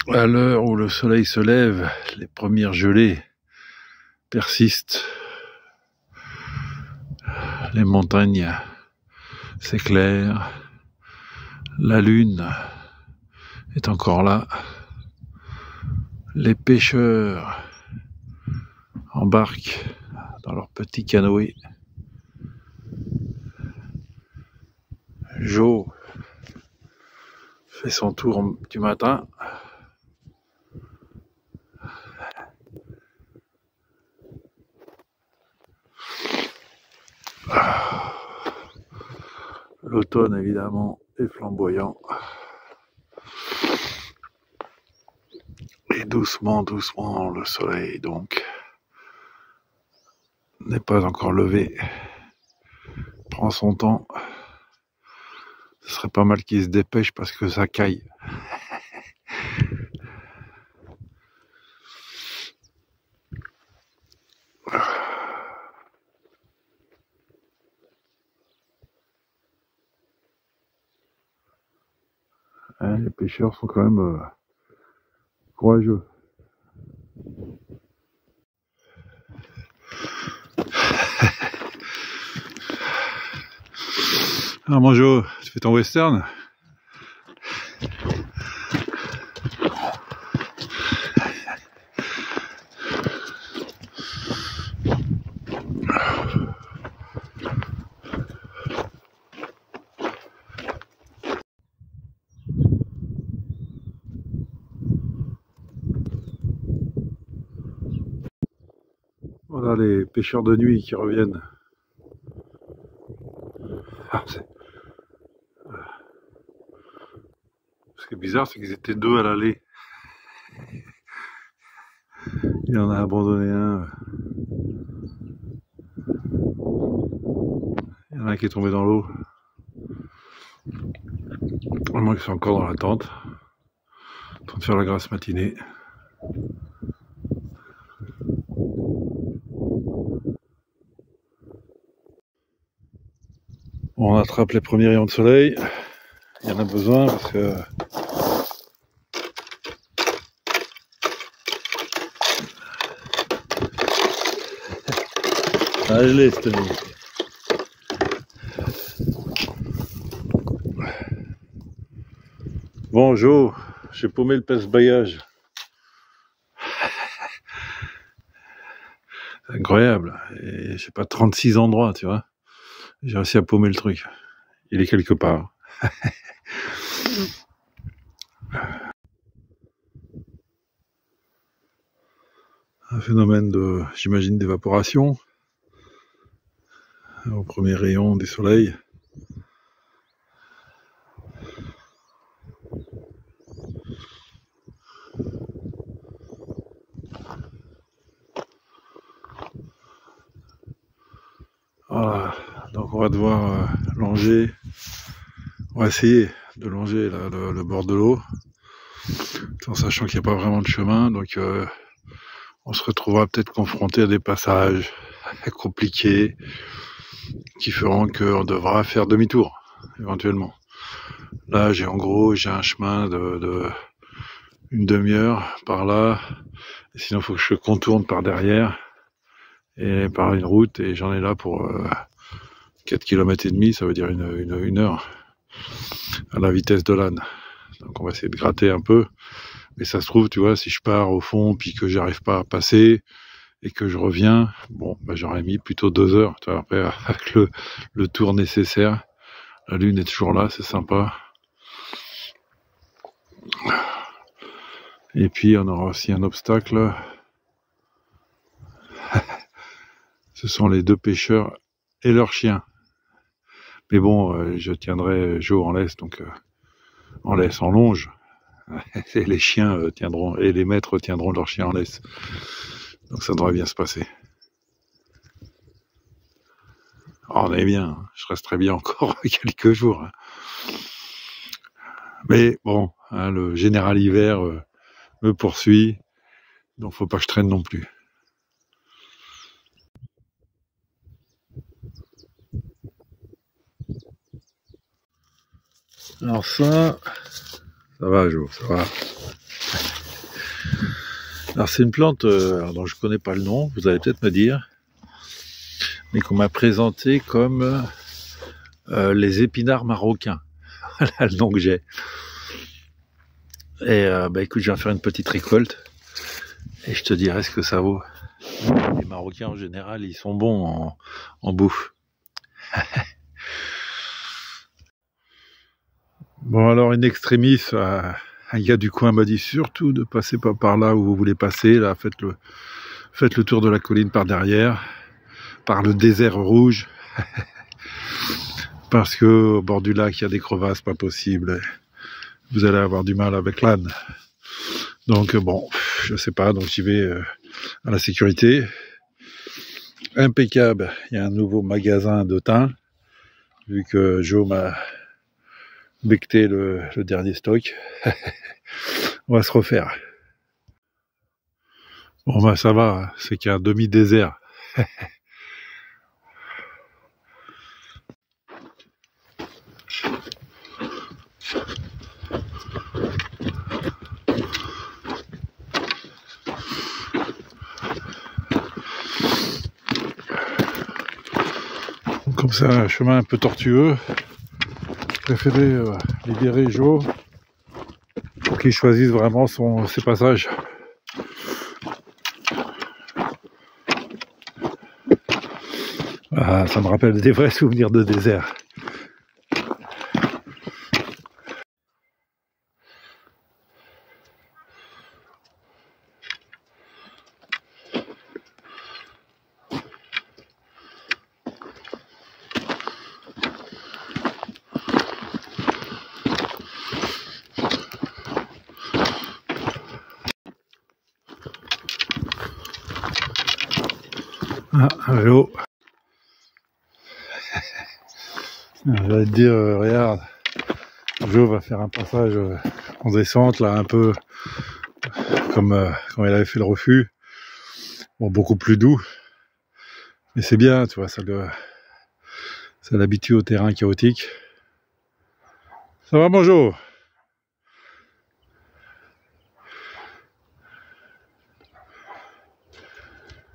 À l'heure où le soleil se lève, les premières gelées persistent. Les montagnes s'éclairent. La lune est encore là. Les pêcheurs embarquent dans leur petit canoë. Joe fait son tour du matin. L'automne, évidemment, est flamboyant. Et doucement, doucement, le soleil, donc, n'est pas encore levé. Prend son temps. Ce serait pas mal qu'il se dépêche parce que ça caille. Les pêcheurs sont quand même courageux. Alors mon Joe, tu fais ton western? Voilà les pêcheurs de nuit qui reviennent. Ce qui est bizarre, c'est qu'ils étaient deux à l'aller. Il en a abandonné un. Il y en a un qui est tombé dans l'eau. Moi qui suis encore dans la tente, en train de faire la grasse matinée. On attrape les premiers rayons de soleil. Il y en a besoin parce que ah, je l'ai cette nuit. Bon Joe, j'ai paumé le pèse-bagages. C'est incroyable. Et j'ai pas 36 endroits, tu vois. J'ai réussi à paumer le truc. Il est quelque part. Un phénomène de, j'imagine, d'évaporation au premier rayon du soleil. Voilà, donc on va devoir longer, on va essayer de longer là, le bord de l'eau, en sachant qu'il n'y a pas vraiment de chemin, donc on se retrouvera peut-être confronté à des passages compliqués qui feront qu'on devra faire demi-tour, éventuellement. Là, j'ai un chemin de une demi-heure par là, et sinon il faut que je contourne par derrière, et par une route, et j'en ai là pour 4 km et demi, ça veut dire une heure, à la vitesse de l'âne. Donc on va essayer de gratter un peu, mais ça se trouve, tu vois, si je pars au fond, puis que j'arrive pas à passer, et que je reviens, bon, bah, j'aurais mis plutôt 2 heures, tu vois, après, avec le tour nécessaire. La lune est toujours là, c'est sympa. Et puis on aura aussi un obstacle. Ce sont les deux pêcheurs et leurs chiens. Mais bon, je tiendrai Joe en laisse, donc en laisse, en longe. Et les chiens tiendront, et les maîtres tiendront leurs chiens en laisse. Donc ça devrait bien se passer. Oh, on est bien, je resterai bien encore quelques jours. Mais bon, hein, le général hiver me poursuit, donc faut pas que je traîne non plus. Alors ça va Joe, ça va. Alors c'est une plante dont je connais pas le nom, vous allez peut-être me dire, mais qu'on m'a présenté comme les épinards marocains. Voilà le nom que j'ai. Et écoute, je vais faire une petite récolte et je te dirai ce que ça vaut. Les Marocains en général, ils sont bons en bouffe. Bon alors, in extremis, un gars du coin m'a dit surtout de passer pas par là où vous voulez passer. Là, faites le tour de la colline par derrière, par le désert rouge, parce que au bord du lac il y a des crevasses, pas possible. Vous allez avoir du mal avec l'âne. Donc bon, je sais pas. Donc j'y vais à la sécurité. Impeccable. Il y a un nouveau magasin de thym, vu que Joe m'a becté le dernier stock. On va se refaire. Bon bah ça va, c'est qu'il y a un demi-désert. Comme ça, un chemin un peu tortueux. Je préférais libérer Joe pour qu'il choisisse vraiment ses passages. Ah, ça me rappelle des vrais souvenirs de désert. Ah, un vélo. J'allais te dire, regarde, Joe va faire un passage en descente, là, un peu comme quand il avait fait le refus. Bon, beaucoup plus doux. Mais c'est bien, tu vois, ça l'habitue au terrain chaotique. Ça va, mon Joe?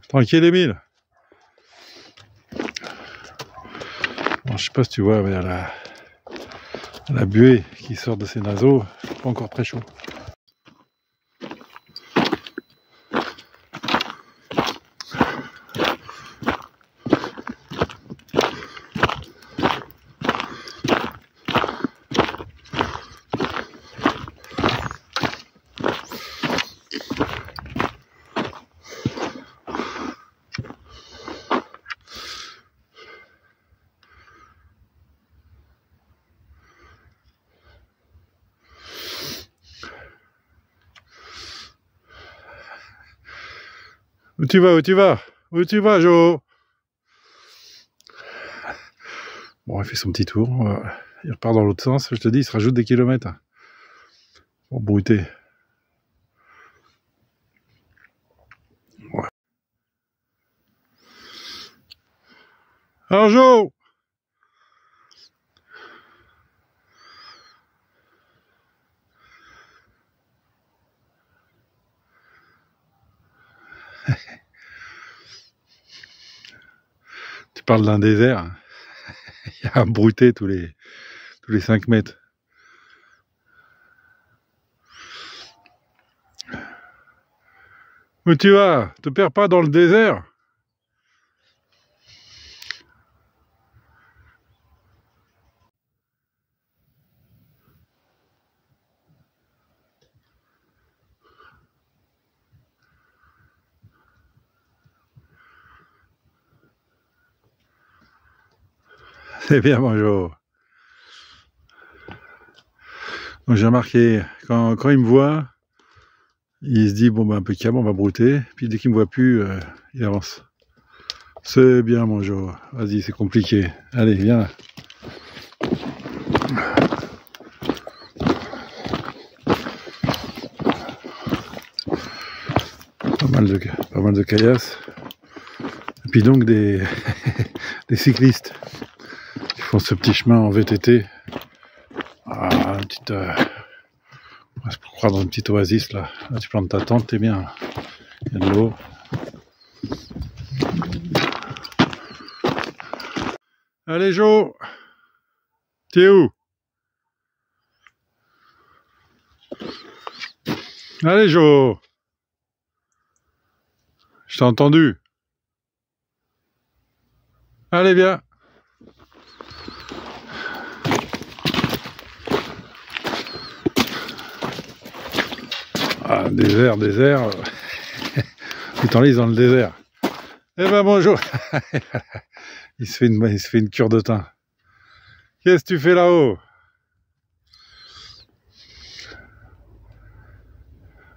Tranquille, Émile? Bon, je sais pas si tu vois, mais il y a la buée qui sort de ses naseaux, pas encore très chaud. Où tu vas? Où tu vas? Où tu vas, Joe? Bon, il fait son petit tour. Il repart dans l'autre sens. Je te dis, il se rajoute des kilomètres. Pour brouter. Ouais. Alors, Joe! Tu parles d'un désert. Il y a un brouté tous les 5 mètres. Où tu vas? Te perds pas dans le désert? C'est bien, mon Joe. Donc j'ai remarqué, quand il me voit, il se dit, bon, ben, impeccable, on va brouter. Puis dès qu'il me voit plus, il avance. C'est bien, mon Joe. Vas-y, c'est compliqué. Allez, viens là. Pas mal de caillasses. Et puis donc des cyclistes qui font ce petit chemin en VTT. Ah, une petite... on va se croire dans une petite oasis là. Là tu plantes ta tente, t'es bien. Il y a de l'eau. Allez Jo, t'es où? Allez Jo, je t'ai entendu. Allez viens. Ah, désert. Putain, là, ils sont dans le désert. Eh ben bonjour. Il se fait une cure de thym. Qu'est-ce que tu fais là-haut?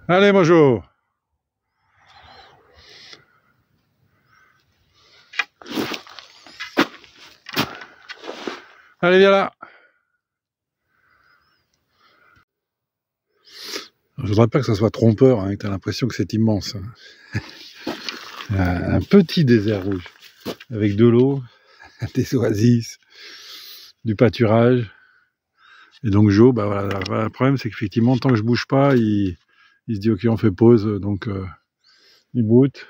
Allez bonjour. Allez viens là. Je voudrais pas que ça soit trompeur, hein, que tu as l'impression que c'est immense. Un petit désert rouge, avec de l'eau, des oasis, du pâturage. Et donc Jo, bah voilà, le problème c'est qu'effectivement, tant que je bouge pas, il se dit ok, on fait pause, donc il boot.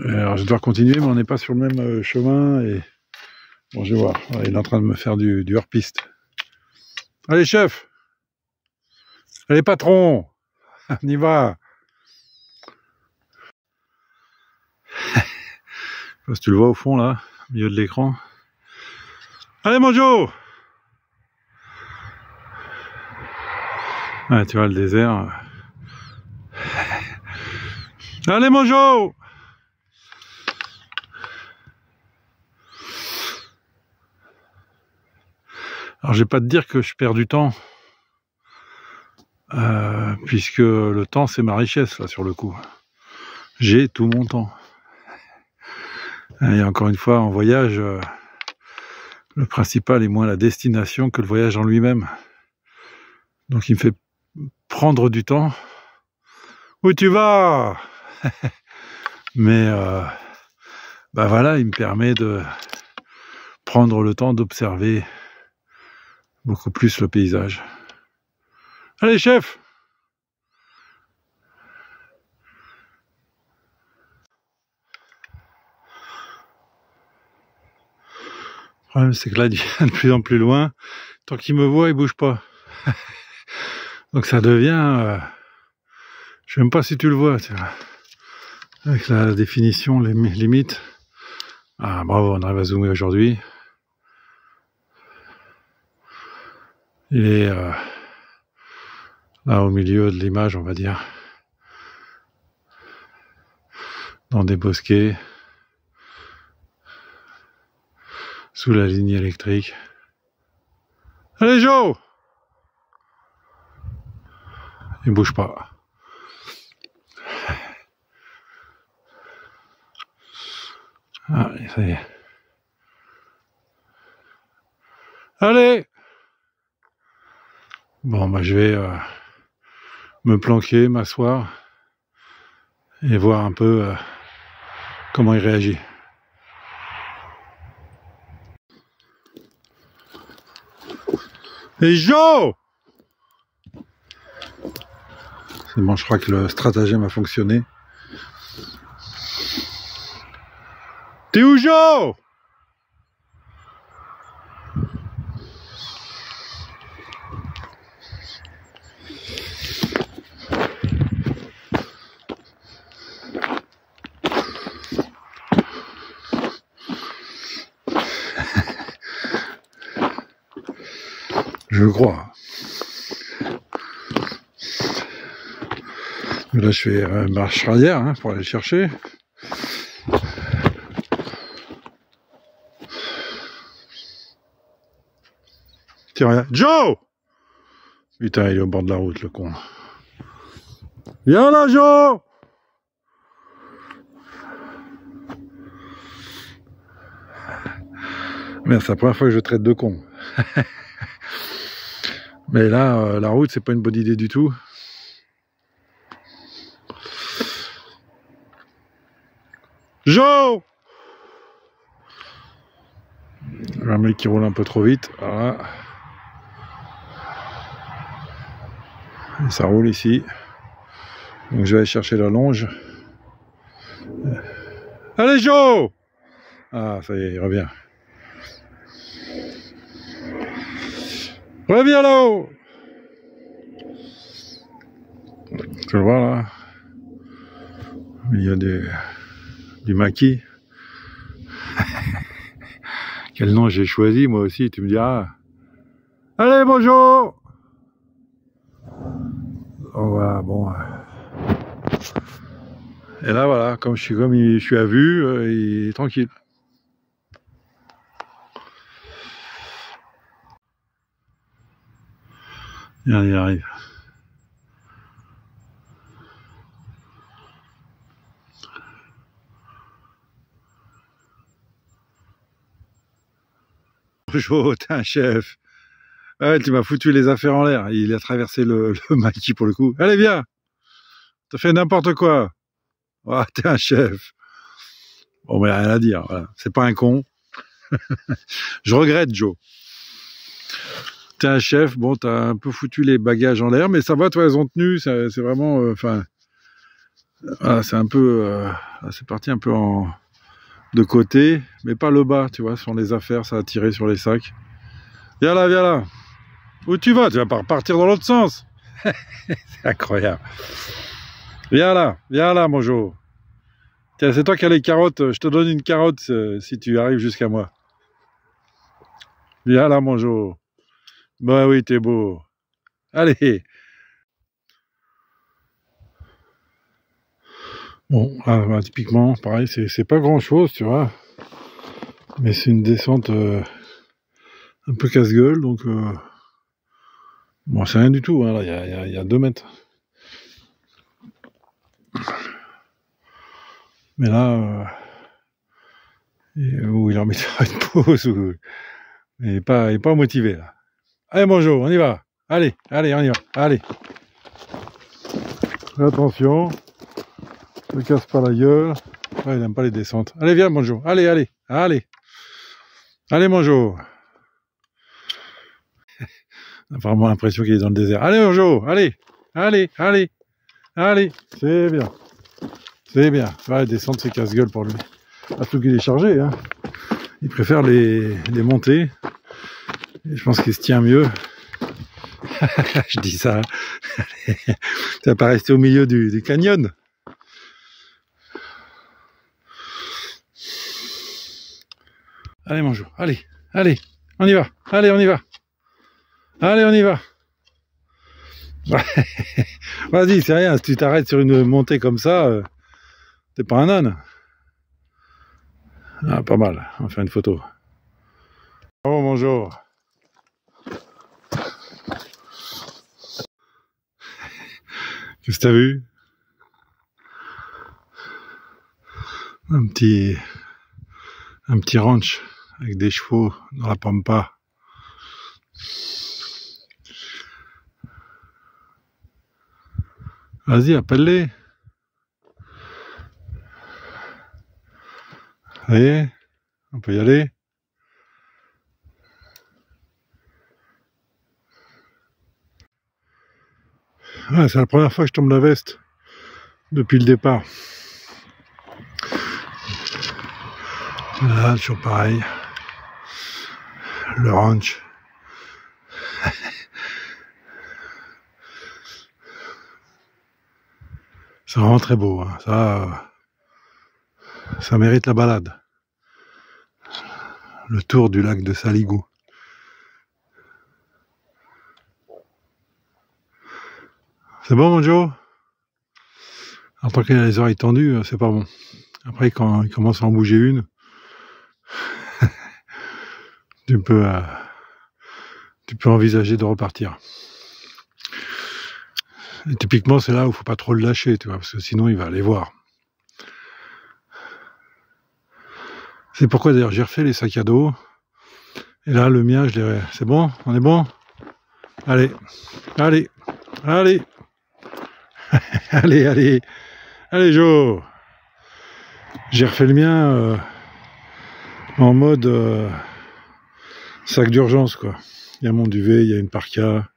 Alors je dois continuer, mais on n'est pas sur le même chemin. Et bon, je vais voir. Il est en train de me faire du hors-piste. Allez chef! Allez patron, on y va. Je sais pas si tu le vois au fond là, au milieu de l'écran. Allez mon Jo. Ouais, tu vois le désert. Allez mon Jo. Alors je vais pas te dire que je perds du temps. Puisque le temps c'est ma richesse là sur le coup. J'ai tout mon temps. Et encore une fois en voyage, le principal est moins la destination que le voyage en lui-même. Donc il me fait prendre du temps. Où tu vas? Mais bah voilà, il me permet de prendre le temps d'observer beaucoup plus le paysage. Allez chef! Le problème c'est que là il vient de plus en plus loin. Tant qu'il me voit, il bouge pas. Donc ça devient... je sais même pas si tu le vois, tiens. Avec la définition, les limites. Ah bravo, on arrive à zoomer aujourd'hui. Il est là au milieu de l'image, on va dire. Dans des bosquets. Sous la ligne électrique. Allez Jo! Il bouge pas. Ah, ça y est. Allez! Bon, bah je vais me planquer, m'asseoir et voir un peu comment il réagit. Et Jo! C'est bon, je crois que le stratagème a fonctionné. T'es où Jo? Je crois. Là, je fais marche arrière hein, pour aller le chercher. Tiens, regarde. Joe! Putain, il est au bord de la route, le con. Viens là, Joe! Merde, c'est la première fois que je traite de con. Mais là, la route, c'est pas une bonne idée du tout. Joe! Un mec qui roule un peu trop vite. Voilà. Et ça roule ici. Donc je vais aller chercher la longe. Allez Joe! Ah ça y est, il revient. Reviens là-haut! Tu le vois là? Il y a du maquis. Quel nom j'ai choisi moi aussi, tu me diras. Allez bonjour! Oh voilà, bon. Et là voilà, comme je suis à vue, il est tranquille. Il arrive. Bonjour, t'es un chef. Ouais, tu m'as foutu les affaires en l'air. Il a traversé le maquis pour le coup. Allez, viens! T'as fait n'importe quoi. Oh, t'es un chef. Bon, mais rien à dire. Voilà. C'est pas un con. Je regrette, Joe. T'es un chef. Bon, t'as un peu foutu les bagages en l'air, mais ça va, toi, elles ont tenu. C'est vraiment, enfin, voilà, c'est un peu, c'est parti un peu de côté, mais pas le bas, tu vois, sur les affaires, ça a tiré sur les sacs. Viens là, viens là. Où tu vas? Tu vas pas repartir dans l'autre sens. C'est incroyable. Viens là, mon Joe. Tiens, c'est toi qui as les carottes. Je te donne une carotte si tu arrives jusqu'à moi. Viens là, mon Joe. Bah oui, t'es beau. Allez. Bon, là, bah, typiquement, pareil, c'est pas grand chose, tu vois. Mais c'est une descente un peu casse-gueule, donc bon, c'est rien du tout, hein, là, il y a 2 mètres. Mais là, où il en met une pause, il est pas motivé, là. Allez, bonjour, on y va. Allez, on y va. Allez. Attention. Ne casse pas la gueule. Ouais, il n'aime pas les descentes. Allez, viens, bonjour. Allez. Allez, bonjour. On a vraiment l'impression qu'il est dans le désert. Allez, bonjour. Allez. C'est bien. Ouais, descendre, c'est casse-gueule pour lui. Surtout qu'il est chargé, hein. Il préfère les monter. Et je pense qu'il se tient mieux. Je dis ça. Ça va pas rester au milieu du canyon. Allez, bonjour. Allez, on y va. Allez, on y va. Vas-y, c'est rien. Si tu t'arrêtes sur une montée comme ça, t'es pas un âne. Ah, pas mal. On va faire une photo. Oh, bonjour. Qu'est-ce que t'as vu? Un petit ranch avec des chevaux dans la pampa. Vas-y, appelle-les. Ça y est, on peut y aller. Ouais, c'est la première fois que je tombe la veste depuis le départ. Là, toujours pareil. Le ranch. C'est vraiment très beau, hein. Ça mérite la balade. Le tour du lac de Saligou. C'est bon, mon Joe? En tant qu'il a les oreilles tendues, c'est pas bon. Après, quand il commence à en bouger une, tu peux envisager de repartir. Et typiquement, c'est là où il faut pas trop le lâcher, tu vois, parce que sinon il va aller voir. C'est pourquoi d'ailleurs j'ai refait les sacs à dos. Et là, le mien, je l'ai... C'est bon? On est bon? Allez. Allez, Joe. J'ai refait le mien en mode sac d'urgence, quoi. Il y a mon duvet, il y a une parka,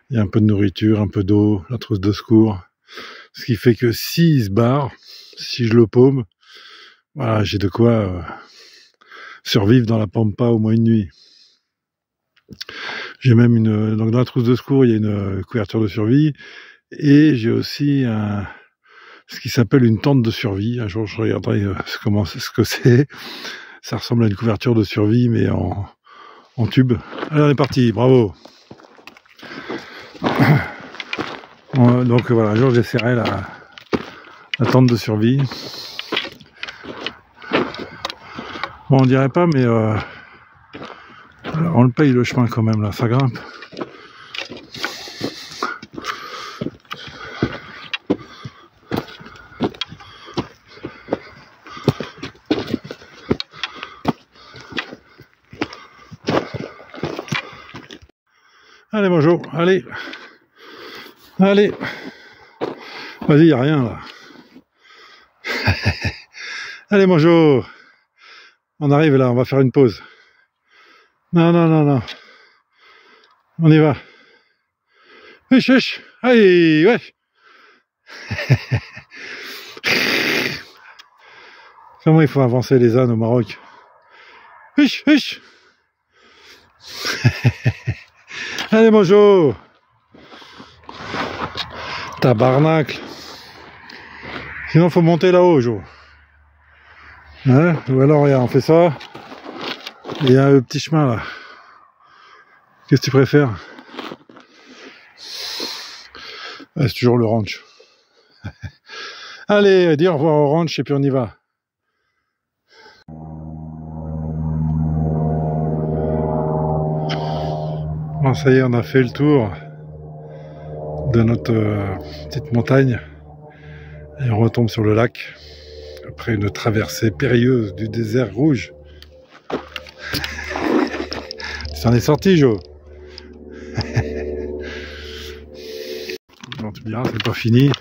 il y a un peu de nourriture, un peu d'eau, la trousse de secours. Ce qui fait que s'il se barre, si je le paume, voilà, j'ai de quoi survivre dans la pampa au moins une nuit. J'ai même donc dans la trousse de secours, il y a une couverture de survie, et j'ai aussi ce qui s'appelle une tente de survie. Un jour, je regarderai ce que c'est. Ça ressemble à une couverture de survie, mais en tube. Allez, on est parti, bravo. Donc voilà, un jour j'essaierai la tente de survie. Bon, on dirait pas, mais on le paye le chemin quand même, là, ça grimpe. Allez, bonjour, allez. Allez. Vas-y, y a rien là. Allez, bonjour. On arrive là, on va faire une pause. Non, non, non, non. On y va. Wesh, wesh. Allez, wesh. Comment il faut avancer les ânes au Maroc? Wesh, wesh. Allez, bonjour. Tabarnacle. Sinon, faut monter là-haut, Jo. Hein? Ou alors, regarde, on fait ça. Et il y a un petit chemin là. Qu'est-ce que tu préfères? C'est toujours le ranch. Allez, dis au revoir au ranch et puis on y va. Bon, ça y est, on a fait le tour de notre petite montagne et on retombe sur le lac après une traversée périlleuse du désert rouge. Tu t'en es sorti, Jo? Bon, tu me diras, c'est pas fini.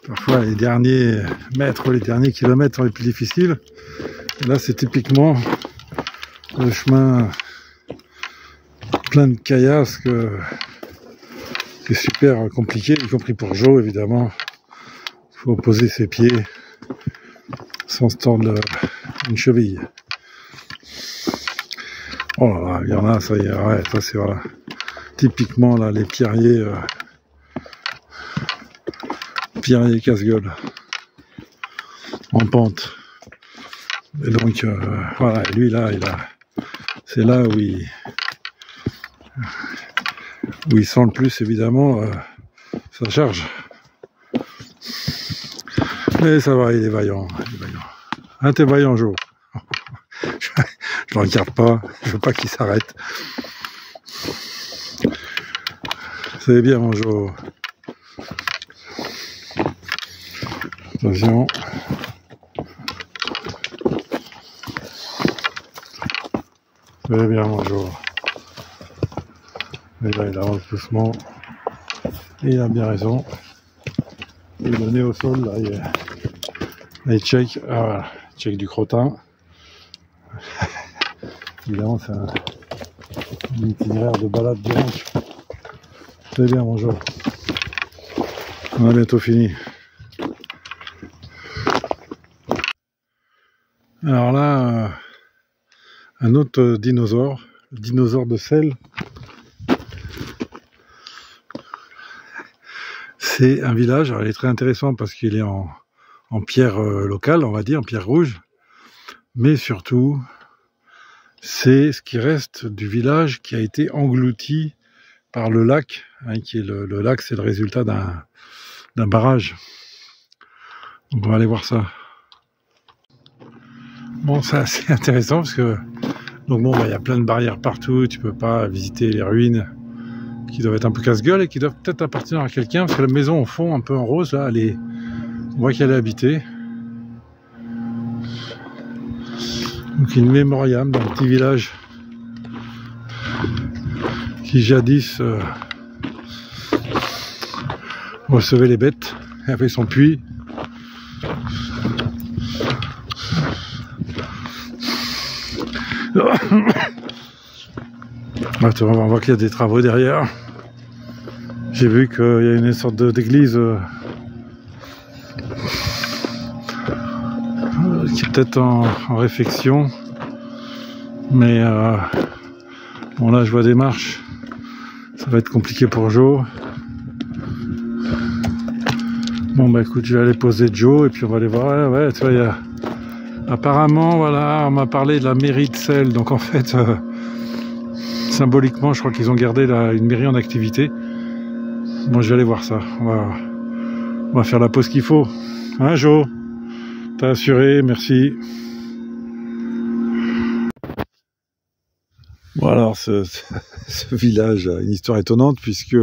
Parfois, les derniers mètres, les derniers kilomètres sont les plus difficiles. Et là, c'est typiquement le chemin plein de caillasses qui est super compliqué, y compris pour Jo, évidemment. Il faut poser ses pieds sans se tordre une cheville. Oh là là, il y en a, ça y est, ouais, ça c'est voilà. Typiquement là, les pierriers casse-gueule en pente. Et donc voilà, lui là, c'est là où il sent le plus évidemment sa charge. Mais ça va, il est vaillant. Hein, t'es vaillant, Jo. Je le regarde pas, je veux pas qu'il s'arrête. C'est bien, mon Jo. Attention. C'est bien, mon Jo. Et là, il avance doucement. Et il a bien raison. Il est donné au sol, là, il check. Ah voilà, check du crottin. Évidemment, c'est un itinéraire de balade du ranch. C'est bien, mon Jo. On a bientôt fini. Alors là, un autre dinosaure, le dinosaure de sel. C'est un village, alors il est très intéressant parce qu'il est en pierre locale, on va dire, en pierre rouge. Mais surtout, c'est ce qui reste du village qui a été englouti par le lac, hein, qui est le lac, c'est le résultat d'un barrage. Donc on va aller voir ça. Bon, c'est assez intéressant parce que donc bon, il y a plein de barrières partout, tu peux pas visiter les ruines qui doivent être un peu casse-gueule et qui doivent peut-être appartenir à quelqu'un parce que la maison au fond, un peu en rose, là, on voit qu'elle est habitée. Donc une mémoriam d'un petit village qui jadis recevait les bêtes et avait son puits. On voit qu'il y a des travaux derrière. J'ai vu qu'il y a une sorte d'église qui est peut-être en réfection, mais bon là je vois des marches, ça va être compliqué pour Joe. Bon bah écoute, je vais aller poser Joe et puis on va aller voir. Ouais, tu vois, il y a apparemment, voilà, on m'a parlé de la mairie de Celle, donc en fait symboliquement je crois qu'ils ont gardé une mairie en activité. Bon, je vais aller voir ça, on va faire la pause qu'il faut, hein Joe? T'as assuré, merci. Bon alors ce village a une histoire étonnante puisque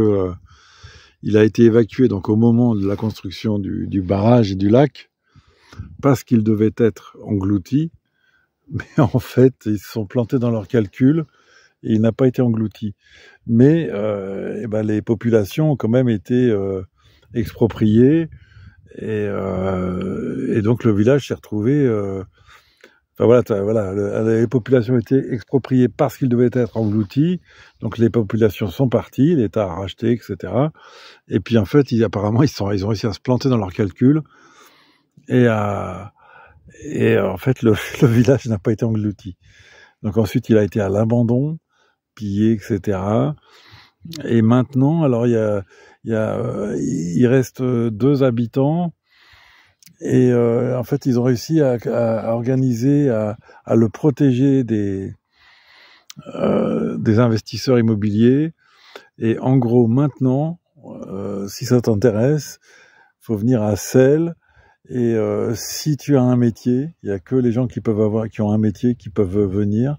il a été évacué donc au moment de la construction du barrage et du lac parce qu'il devait être englouti, mais en fait ils se sont plantés dans leurs calculs et il n'a pas été englouti. Mais les populations ont quand même été expropriées et donc le village s'est retrouvé... les populations étaient expropriées parce qu'ils devaient être engloutis, donc les populations sont parties, l'État a racheté, etc. Et puis en fait, apparemment, ils ont réussi à se planter dans leurs calculs, et en fait, le village n'a pas été englouti. Donc ensuite, il a été à l'abandon, pillé, etc. Et maintenant, alors il reste 2 habitants. Et en fait, ils ont réussi à organiser, à le protéger des investisseurs immobiliers. Et en gros, maintenant, si ça t'intéresse, faut venir à Celle. Et si tu as un métier, il y a que les gens qui ont un métier qui peuvent venir.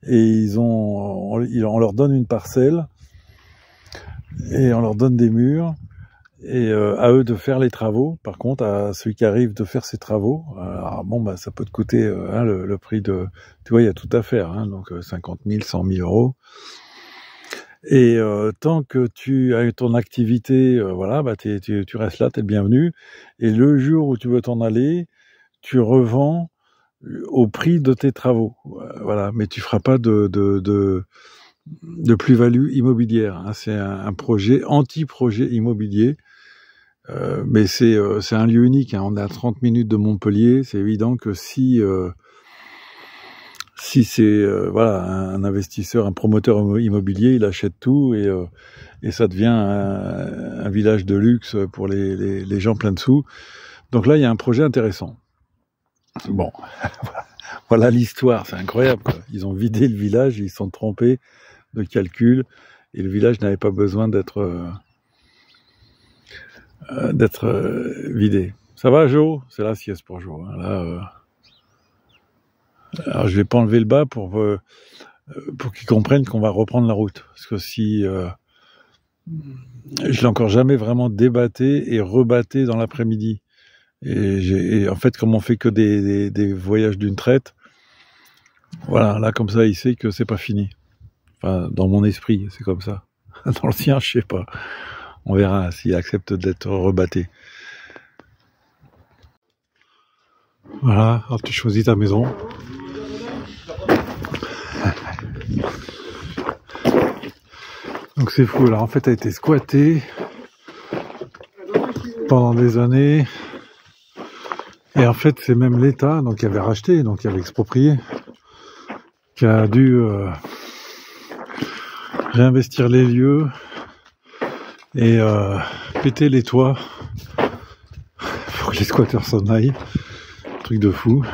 Et on leur donne une parcelle et on leur donne des murs. Et à eux de faire les travaux. Par contre, à celui qui arrive de faire ses travaux, alors bon, bah, ça peut te coûter le prix de... Tu vois, il y a tout à faire, hein, donc 50 000, 100 000 euros. Et tant que tu as ton activité, bah, tu restes là, tu es le bienvenu. Et le jour où tu veux t'en aller, tu revends au prix de tes travaux. Voilà, mais tu feras pas de plus-value immobilière. Hein. C'est un projet, anti-projet immobilier. Mais c'est un lieu unique, hein. On est à 30 minutes de Montpellier. C'est évident que si c'est un investisseur, un promoteur immobilier, il achète tout et ça devient un village de luxe pour les gens pleins de sous. Donc là, il y a un projet intéressant. Bon, voilà l'histoire, c'est incroyable, quoi. Ils ont vidé le village, ils se sont trompés de calcul et le village n'avait pas besoin d'être vidé. Ça va, Jo? C'est la sieste pour Jo. Hein. Là, alors je vais pas enlever le bas pour qu'ils comprennent qu'on va reprendre la route. Parce que si je l'ai encore jamais vraiment débatté et rebatté dans l'après-midi. Et en fait, comme on fait que des voyages d'une traite, voilà, là comme ça, il sait que c'est pas fini. Enfin, dans mon esprit, c'est comme ça. Dans le sien, je sais pas. On verra s'il accepte d'être rebatté. Voilà, alors tu choisis ta maison. Donc c'est fou, là en fait elle a été squattée pendant des années. Et en fait c'est même l'État donc qui avait racheté, donc qui avait exproprié, qui a dû réinvestir les lieux et péter les toits pour que les squatteurs s'en aillent. Truc de fou.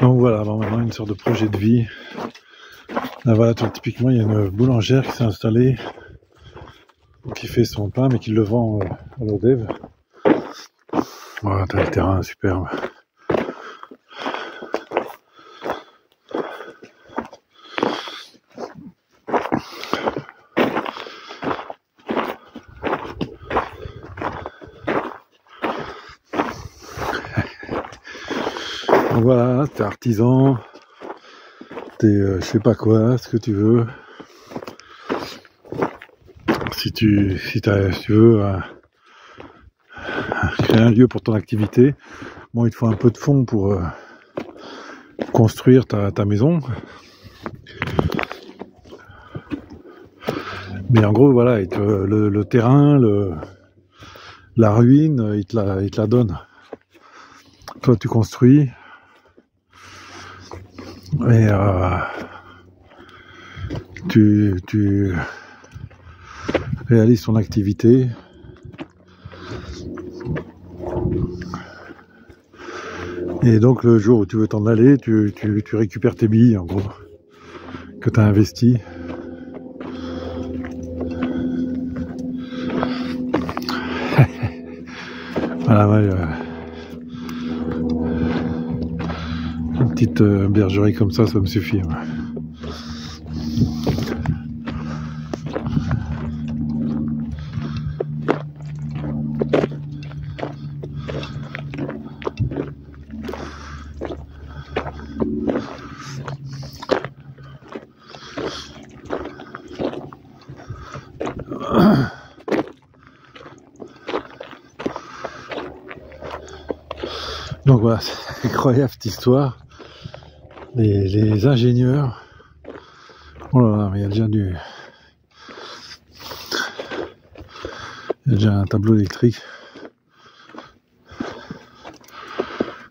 Donc voilà, alors maintenant une sorte de projet de vie. Là voilà, typiquement il y a une boulangère qui s'est installée, qui fait son pain mais qui le vend à l'ODEV. Voilà, t'as le terrain superbe. Donc voilà, t'es artisan, t'es je sais pas quoi, ce que tu veux. Si tu veux créer un lieu pour ton activité, bon, il te faut un peu de fonds pour construire ta maison. Mais en gros, voilà, le terrain, la ruine, il te la donne. Toi, tu construis et tu réalises ton activité. Et donc le jour où tu veux t'en aller, tu récupères tes billes en gros, que tu as investi. Voilà, ouais, une petite bergerie comme ça me suffit. Ouais. Donc voilà, c'est incroyable cette histoire. Les ingénieurs. Oh là là, mais il y a déjà il y a déjà un tableau électrique.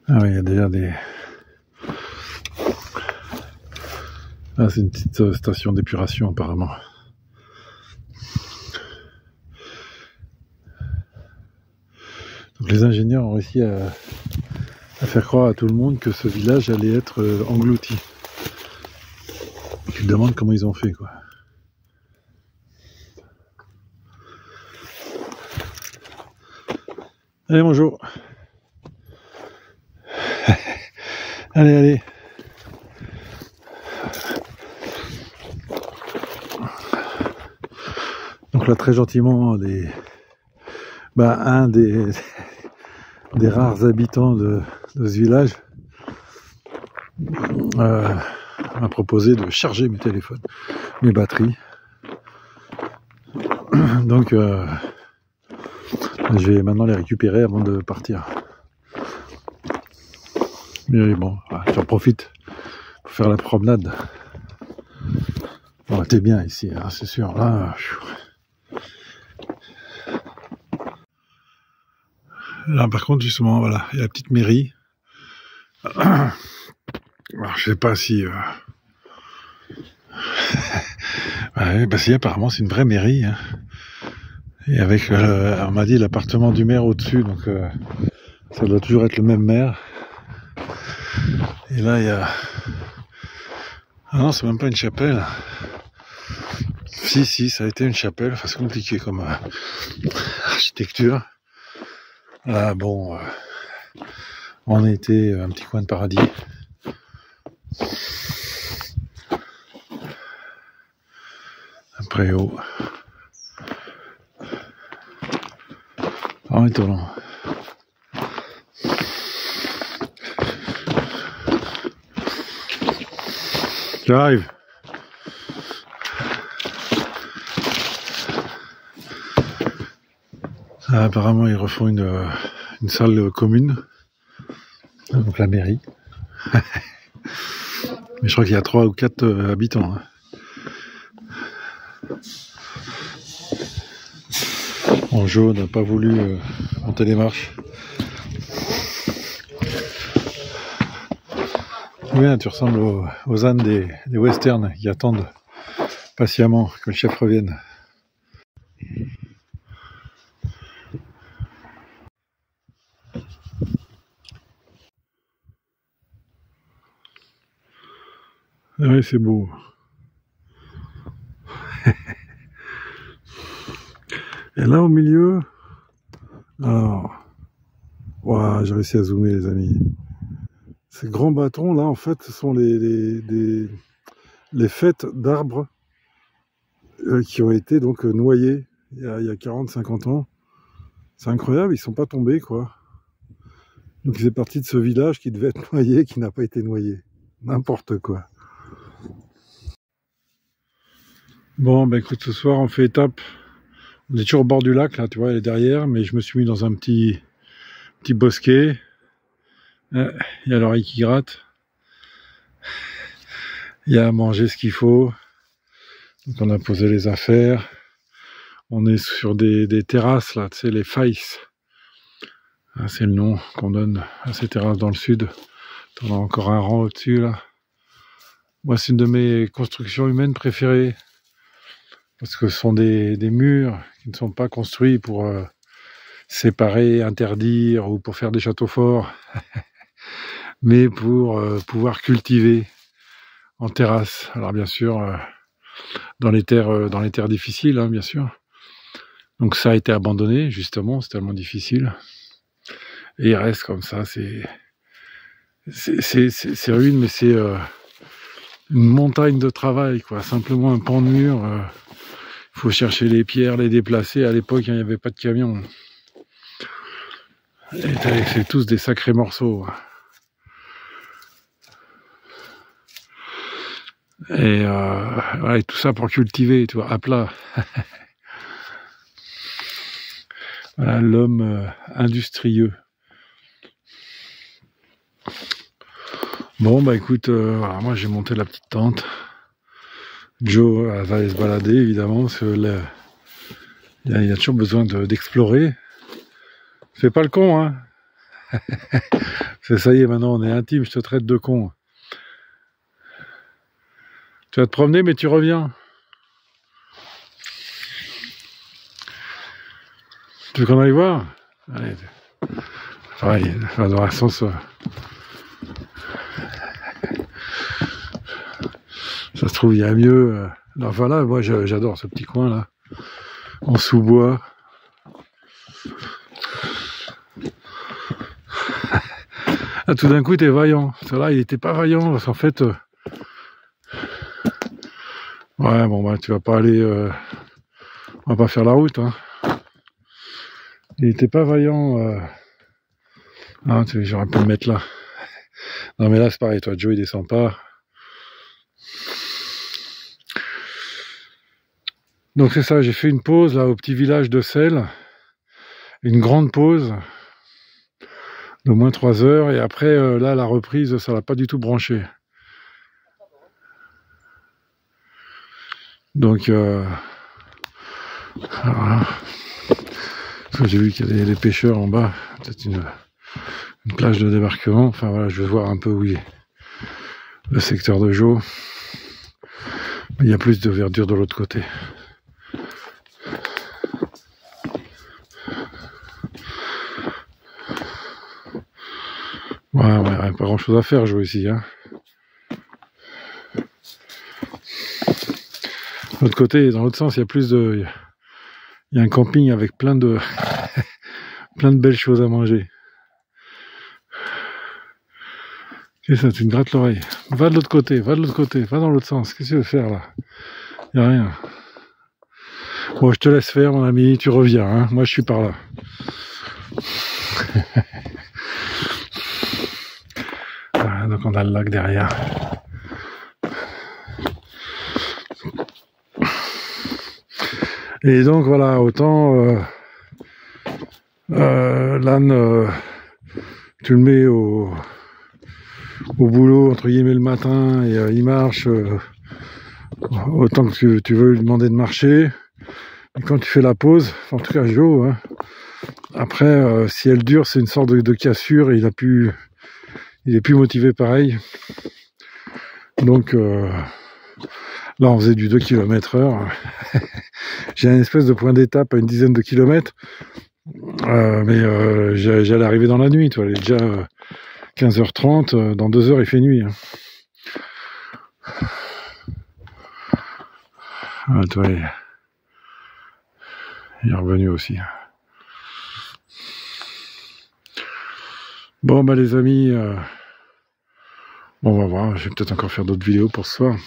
Ah oui, il y a déjà des... Ah, c'est une petite station d'épuration apparemment. Donc les ingénieurs ont réussi à faire croire à tout le monde que ce village allait être englouti. Tu te demandes comment ils ont fait, quoi. Allez, bonjour. Allez, allez. Donc là, très gentiment, un des rares habitants de ce village m'a proposé de charger mes téléphones, mes batteries. Donc je vais maintenant les récupérer avant de partir. Mais bon, j'en profite pour faire la promenade. Bon, t'es bien ici, hein, c'est sûr. Là, par contre, justement, voilà, il y a la petite mairie. Alors, je sais pas si... ouais, bah si, apparemment, c'est une vraie mairie. Hein. Et avec, on m'a dit, l'appartement du maire au-dessus, donc ça doit toujours être le même maire. Et là, il y a... Ah non, c'est même pas une chapelle. Si, ça a été une chapelle. Enfin, c'est compliqué comme architecture. Là, bon, on a été un petit coin de paradis. Un préau. Oh, étonnant. J'arrive. Apparemment, ils refont une salle commune, donc la mairie. Mais je crois qu'il y a 3 ou 4 habitants. Hein. En jaune n'a pas voulu monter les marches. Oui, tu ressembles aux ânes des westerns qui attendent patiemment que le chef revienne. Oui, c'est beau. Et là, au milieu, alors, wow, j'ai réussi à zoomer, les amis. Ces grands bâtons, là, en fait, ce sont les fêtes d'arbres qui ont été donc noyés il y a 40-50 ans. C'est incroyable, ils sont pas tombés, quoi. Donc, c'est parti de ce village qui devait être noyé, qui n'a pas été noyé. N'importe quoi. Bon, ben écoute, ce soir, on fait étape. On est toujours au bord du lac, là, tu vois, elle est derrière, mais je me suis mis dans un petit bosquet. Il y a l'oreille qui gratte. Il y a à manger ce qu'il faut. Donc on a posé les affaires. On est sur des terrasses, là, tu sais, les faïs. C'est le nom qu'on donne à ces terrasses dans le sud. On a encore un rang au-dessus là. Moi, c'est une de mes constructions humaines préférées. Parce que ce sont des murs qui ne sont pas construits pour séparer, interdire ou pour faire des châteaux forts, mais pour pouvoir cultiver en terrasse. Alors bien sûr, dans les terres difficiles, hein, bien sûr. Donc ça a été abandonné, justement, c'est tellement difficile. Et il reste comme ça, c'est ruine, mais c'est une montagne de travail, quoi. Simplement un pan de mur. Il faut chercher les pierres, les déplacer. À l'époque, il n'y avait pas de camion. Et c'est tous des sacrés morceaux. Et ouais, tout ça pour cultiver, tu vois, à plat. Voilà, l'homme industrieux. Bon, bah écoute, voilà, moi j'ai monté la petite tente. Joe va aller se balader, évidemment, parce que il y a toujours besoin d'explorer. Fais pas le con, hein. Ça y est, maintenant on est intime, je te traite de con. Tu vas te promener, mais tu reviens. Tu veux qu'on aille voir? Allez. Ouais, dans un sens. Ça se trouve, il y a mieux. Enfin là, moi j'adore ce petit coin là, en sous-bois. Ah, tout d'un coup, t'es vaillant. Là, il était pas vaillant parce qu'en fait. Ouais, bon bah tu vas pas aller. On va pas faire la route, hein. Il était pas vaillant. Ah, j'aurais pu le mettre là. Non mais là c'est pareil, toi Joe il descend pas. Donc c'est ça, j'ai fait une pause là au petit village de Selles. Une grande pause d'au moins 3 heures. Et après là la reprise, ça l'a pas du tout branché. Donc voilà. J'ai vu qu'il y a des pêcheurs en bas. Peut-être une plage de débarquement. Enfin voilà, je vais voir un peu où il est. Le secteur de Joe. Mais il y a plus de verdure de l'autre côté. Ouais, pas grand chose à faire, Joe, ici, hein. De l'autre côté, dans l'autre sens, il y a plus de... Il y a un camping avec plein de... plein de belles choses à manger. Qu'est-ce que ça, tu me grattes l'oreille? Va de l'autre côté, va dans l'autre sens. Qu'est-ce que tu veux faire, là? Il n'y a rien. Bon, je te laisse faire, mon ami, tu reviens, hein. Moi, je suis par là. Voilà, donc on a le lac derrière. Et donc voilà, autant l'âne, tu le mets au boulot entre guillemets le matin et il marche autant que tu veux lui demander de marcher. Et quand tu fais la pause, en tout cas Joe, hein, après si elle dure, c'est une sorte de cassure et il est plus motivé pareil. Donc là, on faisait du 2 km/h. J'ai une espèce de point d'étape à une dizaine de kilomètres. Mais j'allais arriver dans la nuit. Il est déjà 15h30. Dans 2 heures, il fait nuit. Hein. Ah, toi, il est revenu aussi. Bon, bah les amis... Bon, on va voir. Je vais peut-être encore faire d'autres vidéos pour ce soir.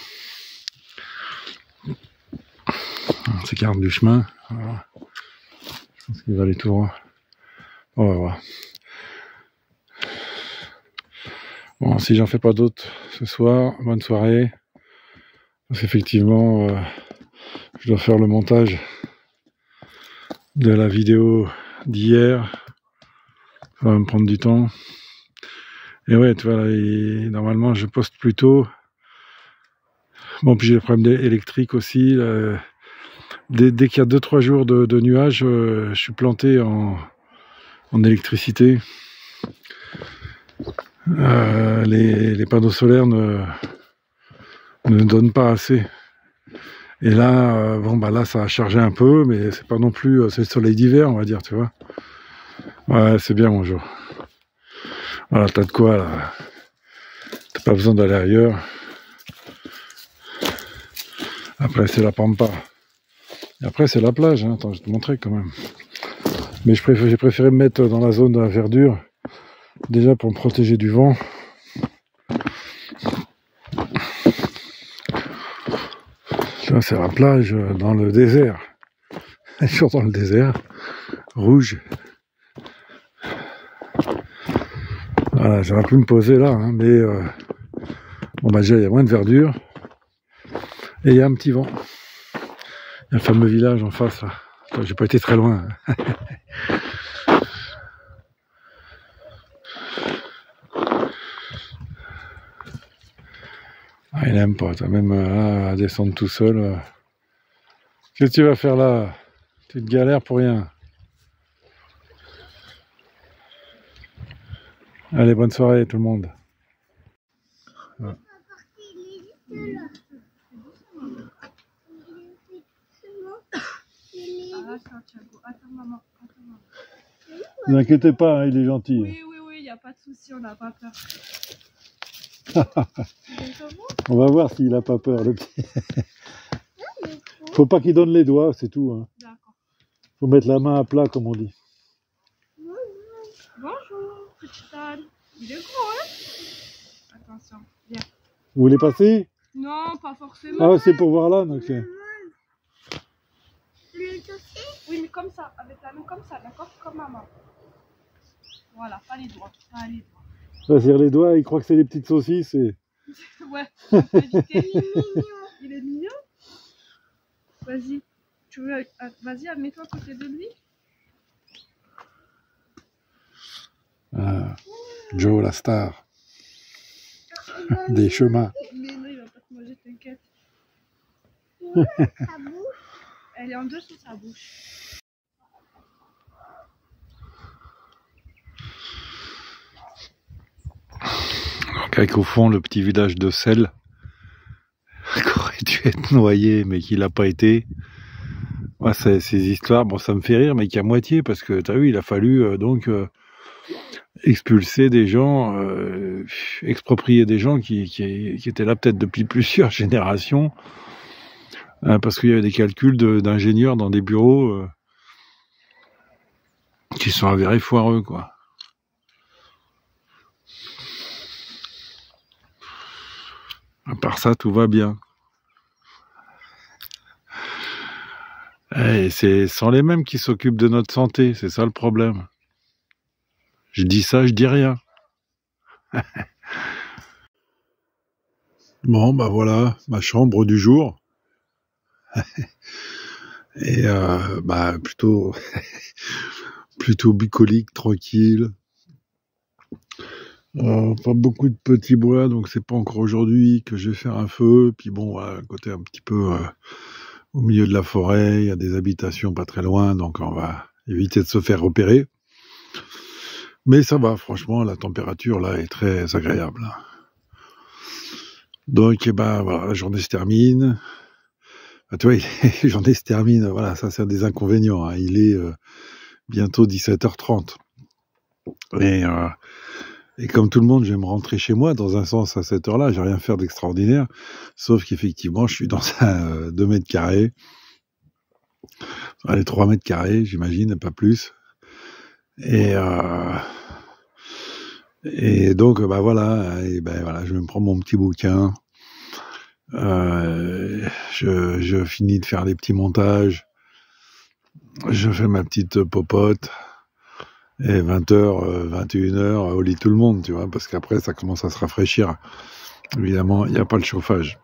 On s'écarte du chemin. Voilà. Je pense qu'il va aller tout droit. On va voir. Bon, si j'en fais pas d'autres ce soir, bonne soirée. Parce qu'effectivement, je dois faire le montage de la vidéo d'hier. Ça va me prendre du temps. Et ouais, tu vois, là, normalement, je poste plus tôt. Bon, puis j'ai le problème électrique aussi. Dès qu'il y a 2-3 jours de nuages, je suis planté en électricité. Les panneaux solaires ne donnent pas assez. Et là, bon bah là ça a chargé un peu, mais c'est pas non plus, c'est le soleil d'hiver, on va dire, tu vois. Ouais, c'est bien mon jour. Voilà, t'as de quoi là. T'as pas besoin d'aller ailleurs. Après c'est la pampa. Et après c'est la plage, hein. Attends, je vais te montrer quand même. Mais j'ai préféré me mettre dans la zone de la verdure, déjà pour me protéger du vent. Là c'est la plage dans le désert. Toujours dans le désert, rouge. Voilà, j'aurais pu me poser là, hein, mais bon bah déjà il y a moins de verdure et il y a un petit vent. Il y a le fameux village en face là. J'ai pas été très loin. Ah, il aime pas, t'as même là à descendre tout seul. Qu'est-ce que tu vas faire là? Tu te galères pour rien. Allez, bonne soirée tout le monde. Ouais. Ne vous inquiétez pas, hein, il est gentil. Oui, il n'y a pas de souci, on n'a pas peur. On va voir s'il a pas peur, le petit. Faut pas qu'il donne les doigts, c'est tout. Hein. D'accord. Faut mettre la main à plat, comme on dit. Bonjour, petit Anne. Il est gros, hein? Attention, viens. Vous voulez passer? Non, pas forcément. Ah, c'est pour voir là, donc. Oui, mais comme ça, avec la main comme ça, d'accord? Comme maman. Voilà, pas les doigts, pas les doigts. Là, c'est les doigts, il croit que c'est des petites saucisses. Et... Ouais, il est mignon. Vas-y, tu veux, vas-y, mets-toi à côté de lui. Joe, la star des chemins. Mais non, il va pas te manger, t'inquiète. Elle est en dessous sa bouche. Avec au fond le petit village de Sel qui aurait dû être noyé mais qui l'a pas été. Ouais, ces histoires, bon ça me fait rire mais qu'à moitié parce que t'as vu il a fallu donc expulser des gens, exproprier des gens qui étaient là peut-être depuis plusieurs générations parce qu'il y avait des calculs d'ingénieurs dans des bureaux qui sont avérés foireux quoi. À part ça, tout va bien. Et ce sont les mêmes qui s'occupent de notre santé, c'est ça le problème. Je dis ça, je dis rien. Bon, bah voilà, ma chambre du jour. Et bah plutôt bucolique, tranquille. Pas beaucoup de petits bois, donc c'est pas encore aujourd'hui que je vais faire un feu. Puis bon, voilà, côté un petit peu au milieu de la forêt, il y a des habitations pas très loin, donc on va éviter de se faire repérer. Mais ça va, franchement, la température là est très agréable. Donc, eh ben voilà, la journée se termine. Bah, tu vois, la journée se termine. Voilà, ça c'est un des inconvénients. Hein. Il est bientôt 17h30. Et comme tout le monde, je vais me rentrer chez moi, dans un sens, à cette heure-là, j'ai rien à faire d'extraordinaire, sauf qu'effectivement, je suis dans un 2 mètres carrés, allez, 3 mètres carrés, j'imagine, pas plus. Et donc, bah voilà, je me prends mon petit bouquin, je finis de faire les petits montages, je fais ma petite popote, et 20h, 21h, au lit tout le monde, tu vois, parce qu'après, ça commence à se rafraîchir. Évidemment, il n'y a pas le chauffage.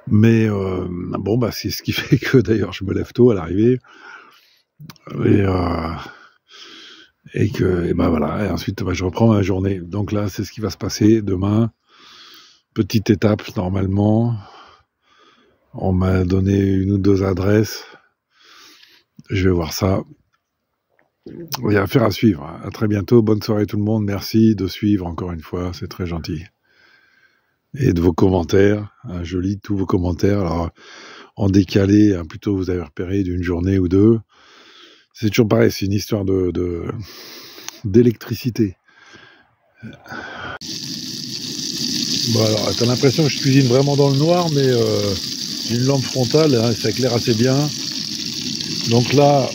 Mais bon, bah c'est ce qui fait que, d'ailleurs, je me lève tôt à l'arrivée. Et ben voilà, et ensuite, bah, je reprends ma journée. Donc là, c'est ce qui va se passer demain. Petite étape, normalement. On m'a donné 1 ou 2 adresses. Je vais voir ça. Il y a affaire à suivre. À très bientôt. Bonne soirée tout le monde. Merci de suivre encore une fois. C'est très gentil. Et de vos commentaires. Je lis tous vos commentaires. Alors, en décalé, plutôt vous avez repéré d'une journée ou deux. C'est toujours pareil. C'est une histoire d'électricité. Bon, alors, t'as l'impression que je cuisine vraiment dans le noir, mais j'ai une lampe frontale, hein, ça éclaire assez bien. Donc là,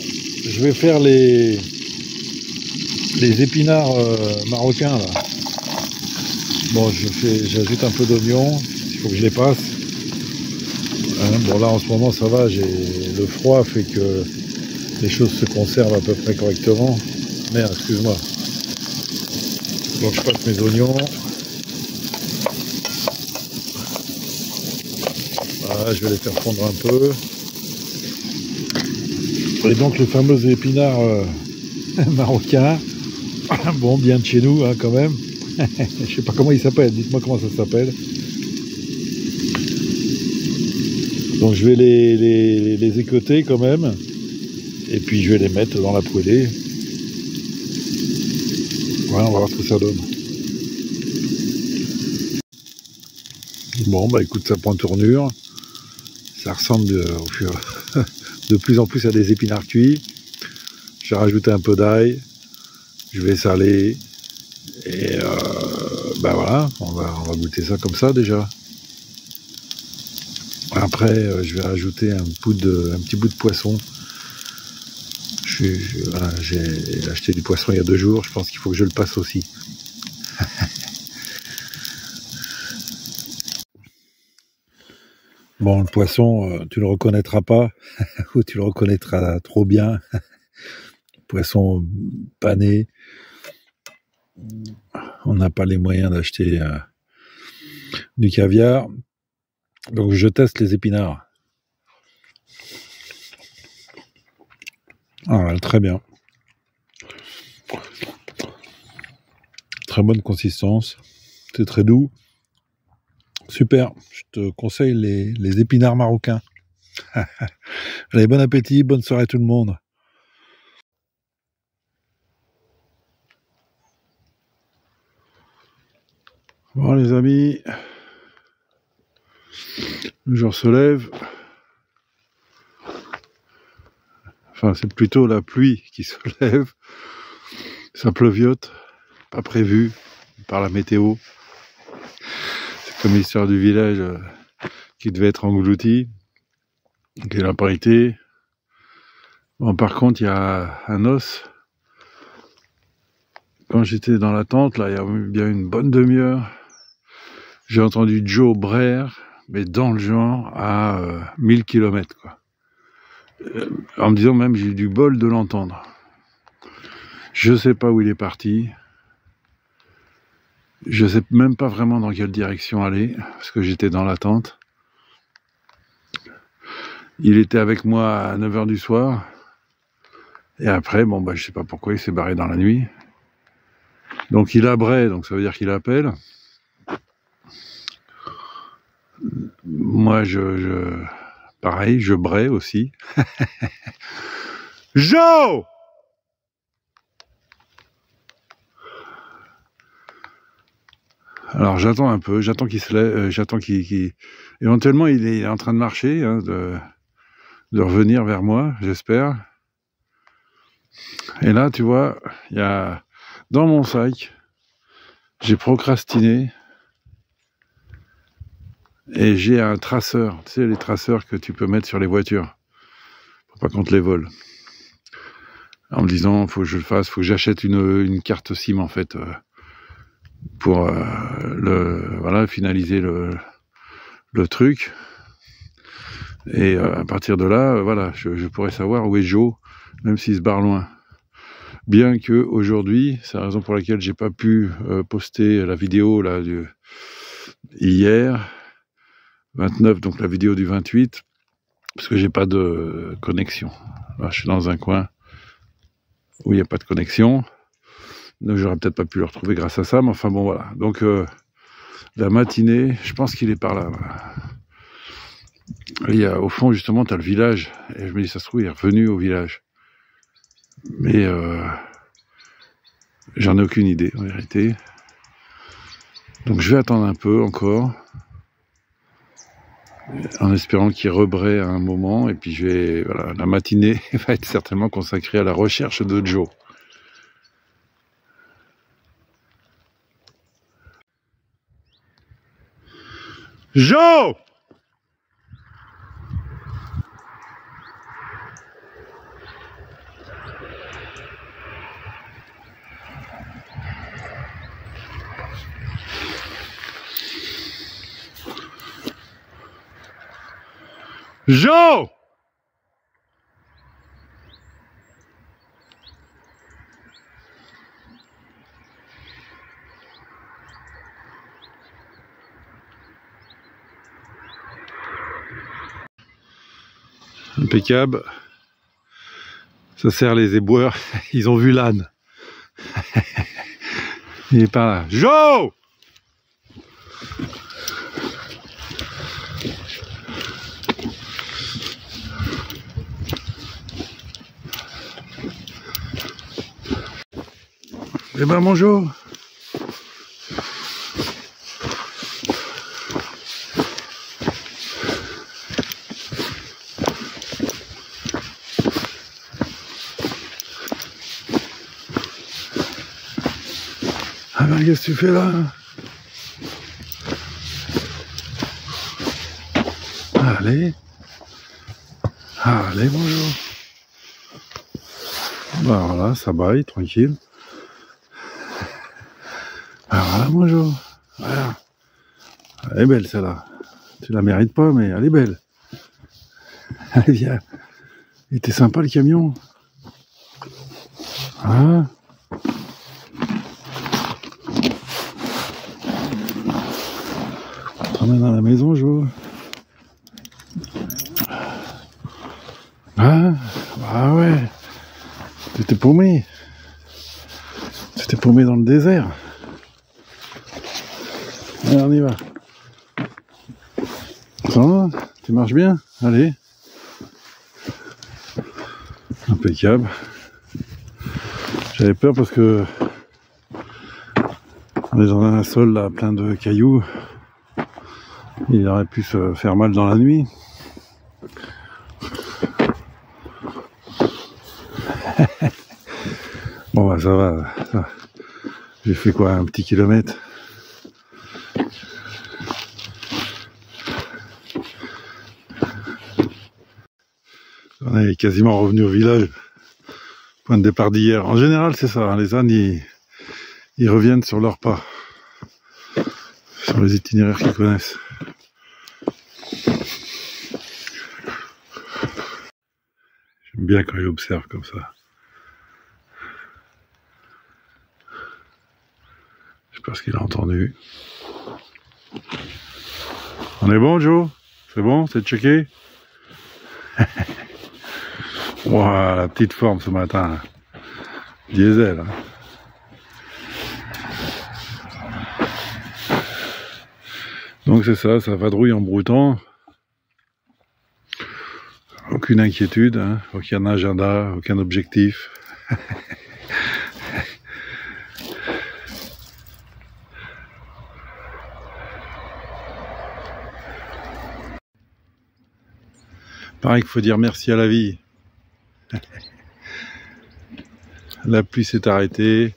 je vais faire les épinards marocains là. Bon, j'ajoute un peu d'oignon, il faut que je les passe. Hein, bon là en ce moment ça va, le froid fait que les choses se conservent à peu près correctement. Merde, excuse-moi. Donc je passe mes oignons. Voilà, je vais les faire fondre un peu. Et donc les fameux épinards marocains. Bon, bien de chez nous, hein, quand même. Je sais pas comment ils s'appellent, dites-moi comment ça s'appelle. Donc je vais les équeuter quand même. Et puis je vais les mettre dans la poêlée. Voilà, on va voir ce que ça donne. Bon, bah écoute, ça prend tournure. Ça ressemble de plus en plus à des épinards cuits. Je vais rajouter un peu d'ail. Je vais saler. Et bah voilà, on va goûter ça comme ça déjà. Après, je vais rajouter un petit bout de poisson. Voilà, j'ai acheté du poisson il y a 2 jours. Je pense qu'il faut que je le passe aussi. Bon, le poisson, tu le reconnaîtras pas, ou tu le reconnaîtras trop bien. Poisson pané. On n'a pas les moyens d'acheter du caviar. Donc je teste les épinards. Ah, très bien. Très bonne consistance. C'est très doux. Super. Je te conseille les épinards marocains. Allez, bon appétit, bonne soirée tout le monde. Bon les amis, le jour se lève. Enfin, c'est plutôt la pluie qui se lève. Ça pleuviote, pas prévu par la météo. C'est comme l'histoire du village qui devait être englouti, qui n'a pas été. Bon, par contre, il y a un os. Quand j'étais dans la tente, là, il y a bien une bonne demi-heure, j'ai entendu Joe Brer, mais dans le genre, à 1000 km, quoi. En me disant même, j'ai eu du bol de l'entendre. Je sais pas où il est parti. Je sais même pas vraiment dans quelle direction aller, parce que j'étais dans la tente. Il était avec moi à 9h du soir. Et après, bon, bah, je sais pas pourquoi il s'est barré dans la nuit. Donc il abrait, donc ça veut dire qu'il appelle. Moi, pareil, je brais aussi. Joe! Alors j'attends un peu, j'attends qu'il se lève, j'attends qu'il... Éventuellement, il est en train de marcher, hein, de revenir vers moi, j'espère. Et là, tu vois, il y a... Dans mon sac, j'ai procrastiné. Et j'ai un traceur, tu sais, les traceurs que tu peux mettre sur les voitures, pour pas qu'on te les vole. En me disant, faut que je le fasse, faut que j'achète une carte SIM, en fait, pour voilà, finaliser le truc. Et à partir de là, voilà, je pourrais savoir où est Joe, même s'il se barre loin. Bien que aujourd'hui, c'est la raison pour laquelle j'ai pas pu poster la vidéo là hier, 29, donc la vidéo du 28, parce que j'ai pas de connexion. Là, je suis dans un coin où il n'y a pas de connexion, donc j'aurais peut-être pas pu le retrouver grâce à ça, mais enfin bon voilà. Donc la matinée, je pense qu'il est par là. Voilà. Il y a, au fond justement, tu as le village, et je me dis ça se trouve il est revenu au village. Mais j'en ai aucune idée en vérité. Donc je vais attendre un peu encore, en espérant qu'il rebraie à un moment, et puis voilà, la matinée va être certainement consacrée à la recherche de Joe. Joe! Joe! Impeccable. Ça sert les éboueurs. Ils ont vu l'âne. Il est pas là. Joe! Eh ben bonjour. Ah ben qu'est-ce que tu fais là? Allez. Allez, bonjour. Ben voilà, ça baille, tranquille. Ben voilà, bonjour. Voilà. Elle est belle celle-là. Tu la mérites pas, mais elle est belle. Allez, viens. Il était sympa le camion. Hein? On est dans la maison, Jo. Ah, bah ouais. Tu t'es paumé. Tu t'es paumé dans le désert. Allez, on y va. Ça va? Tu marches bien? Allez. Impeccable. J'avais peur parce que on est dans un sol là plein de cailloux. Il aurait pu se faire mal dans la nuit. Bon bah ça va. J'ai fait quoi, un petit kilomètre? On est quasiment revenu au village. Point de départ d'hier. En général c'est ça, hein, les ânes ils reviennent sur leurs pas. Sur les itinéraires qu'ils connaissent. J'aime bien quand il observe comme ça. Je sais pas ce qu'il a entendu. On est bon, Joe? C'est bon? C'est checké? Wow, la petite forme ce matin. Diesel. Hein. Donc c'est ça, ça vadrouille en broutant. Aucune inquiétude, hein, aucun agenda, aucun objectif. Pareil qu'il faut dire merci à la vie. La pluie s'est arrêtée.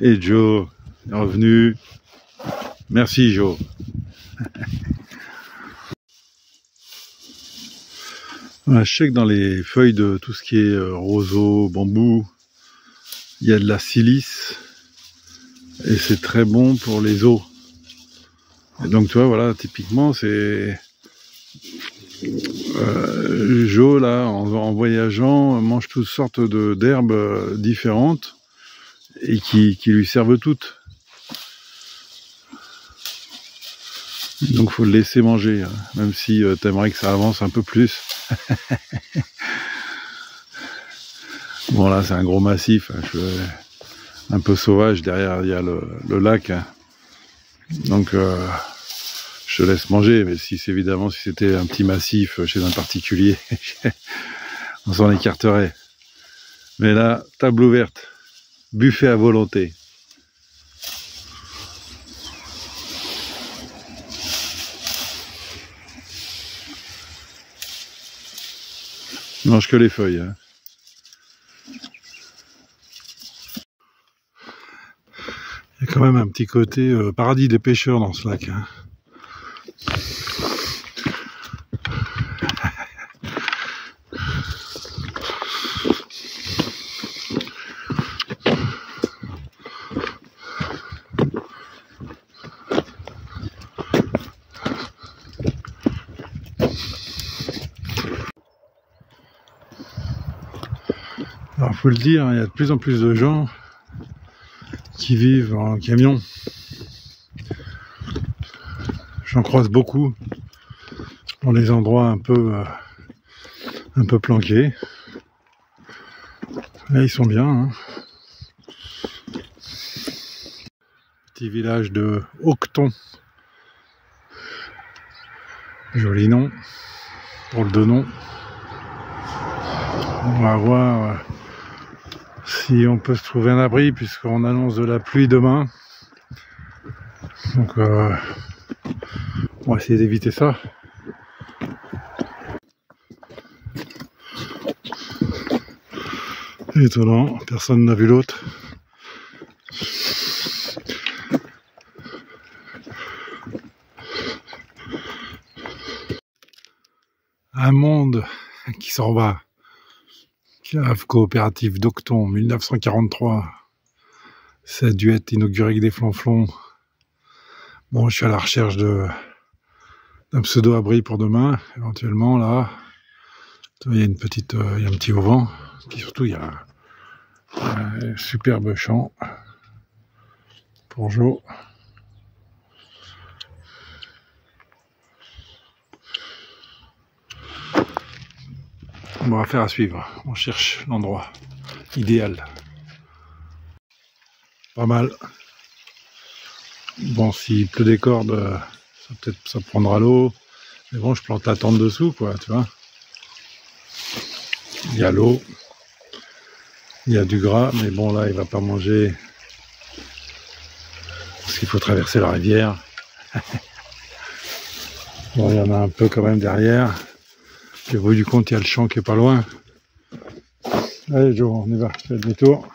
Et Joe est revenu. Merci Joe. Je sais que dans les feuilles de tout ce qui est roseau, bambou, il y a de la silice. Et c'est très bon pour les os. Et donc tu vois, voilà, typiquement c'est... Joe là, en voyageant, mange toutes sortes d'herbes différentes et qui lui servent toutes. Donc faut le laisser manger, hein, même si t'aimerais que ça avance un peu plus. Bon là c'est un gros massif, hein, un peu sauvage, derrière il y a le lac. Hein. Donc je te laisse manger, mais si c'était un petit massif chez un particulier, on s'en écarterait. Mais là, table ouverte, buffet à volonté. Je mange que les feuilles. Hein. Il y a quand même un petit côté paradis des pêcheurs dans ce lac. Hein. Alors, faut le dire, il y a de plus en plus de gens qui vivent en camion. J'en croise beaucoup dans les endroits un peu planqués. Là, ils sont bien. Hein. Petit village de Auqueton. Joli nom pour le deux noms. On va voir si on peut se trouver un abri puisqu'on annonce de la pluie demain. Donc on va essayer d'éviter ça. Étonnant, personne n'a vu l'autre. Un monde qui s'en va. Cave coopérative d'Auqueton, 1943. Ça a dû être inauguré avec des flonflons. Bon, je suis à la recherche d'un pseudo-abri pour demain, éventuellement, là. Il y a il y a un petit auvent. Puis surtout, il y a un superbe champ pour Jo. Bon, affaire à suivre. On cherche l'endroit idéal. Pas mal. Bon, s'il pleut des cordes, ça prendra l'eau. Mais bon, je plante la tente dessous, quoi, tu vois. Il y a l'eau. Il y a du gras, mais bon, là, il va pas manger. Parce qu'il faut traverser la rivière. Bon, il y en a un peu quand même derrière. Puis au bout du compte, il y a le champ qui est pas loin. Allez, Jo, on y va. Je fais demi-tour.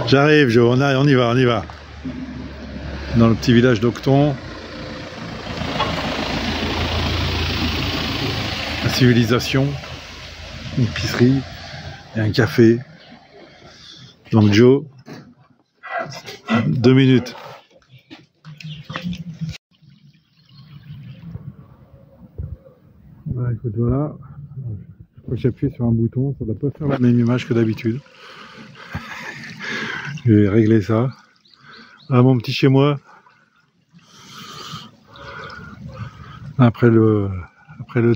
J'arrive, Jo, on y va. Dans le petit village d'Auqueton. La civilisation, une épicerie et un café. Donc Jo, 2 minutes. Voilà, écoute, voilà. Je crois que j'appuie sur un bouton, ça ne doit pas faire la même image que d'habitude. Je vais régler ça. Ah, mon petit chez moi. Après le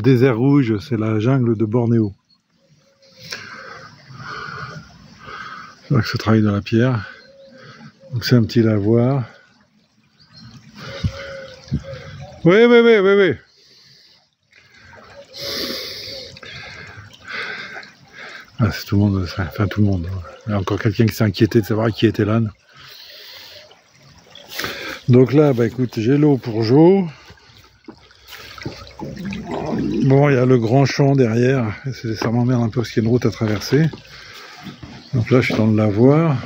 désert rouge, c'est la jungle de Bornéo. C'est là que se travaille dans la pierre. Donc c'est un petit lavoir. Oui. Ah, c'est tout le monde, enfin tout le monde. Il y a encore quelqu'un qui s'est inquiété de savoir qui était l'âne. Donc là, bah écoute, j'ai l'eau pour Jo. Bon, il y a le grand champ derrière. Ça m'emmerde un peu parce qu'il y a une route à traverser. Donc là, je suis dans le lavoir.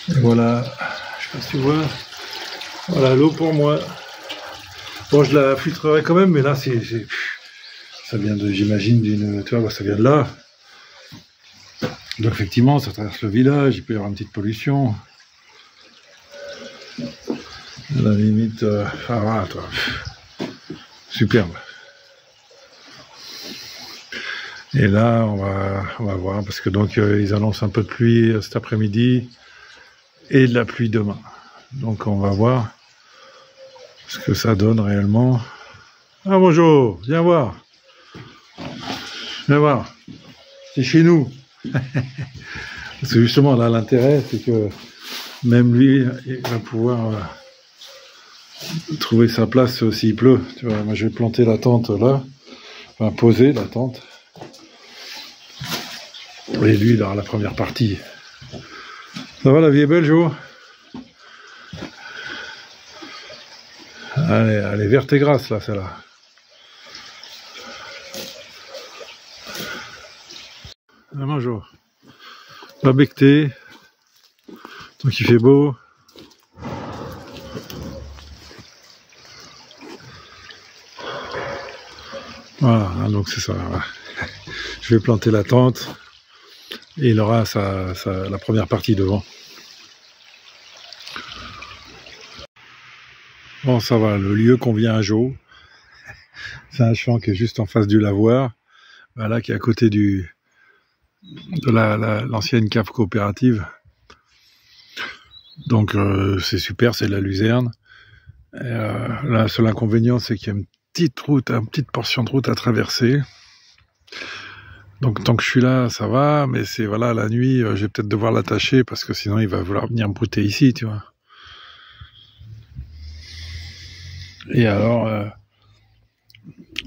Et voilà, je sais pas si tu vois. Voilà l'eau pour moi. Bon, je la filtrerai quand même, mais là, ça vient de, j'imagine, tu vois, ça vient de là. Donc effectivement, ça traverse le village, il peut y avoir une petite pollution. À la limite, voilà, toi. Superbe. Et là, on va voir, parce que donc ils annoncent un peu de pluie cet après-midi et de la pluie demain. Donc on va voir ce que ça donne réellement. Ah bonjour, viens voir. Mais voilà, c'est chez nous. Parce que justement, là, l'intérêt, c'est que même lui, il va pouvoir trouver sa place s'il pleut. Tu vois, moi, je vais planter la tente là, enfin, poser la tente. Et lui, il aura la première partie. Ça va, la vie est belle, Jo? Elle est verte et grasse, là, celle-là. Vraiment, Jo. Pas becté. Donc, il fait beau. Voilà, donc c'est ça. Voilà. Je vais planter la tente. Et il aura la première partie devant. Bon, ça va, le lieu convient à Jo. C'est un champ qui est juste en face du lavoir. Là, qui est à côté de l'ancienne cave coopérative. Donc, c'est super, c'est de la luzerne. Le seul inconvénient, c'est qu'il y a une petite portion de route à traverser. Donc tant que je suis là, ça va, mais c'est voilà, la nuit, je vais peut-être devoir l'attacher parce que sinon il va vouloir venir me brouter ici, tu vois. Et alors,